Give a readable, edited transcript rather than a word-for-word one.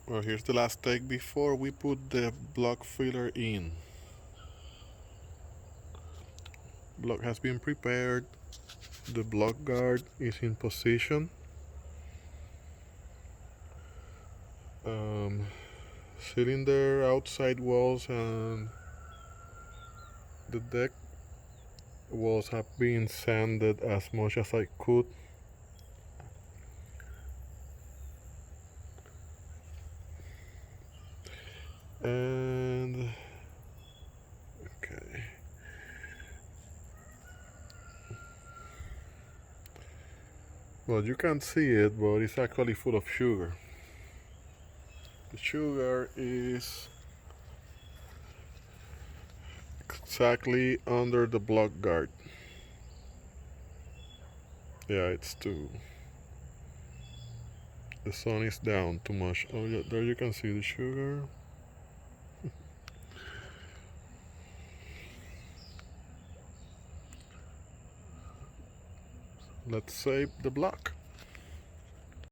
Well, here's the last take before we put the block filler in. Block has been prepared. The block guard is in position. Cylinder outside walls and the deck walls have been sanded as much as I could. And okay. Well, you can't see it, but it's actually full of sugar. The sugar is exactly under the block guard. Yeah, it's too. The sun is down too much. Oh, yeah, there you can see the sugar. Let's save the block.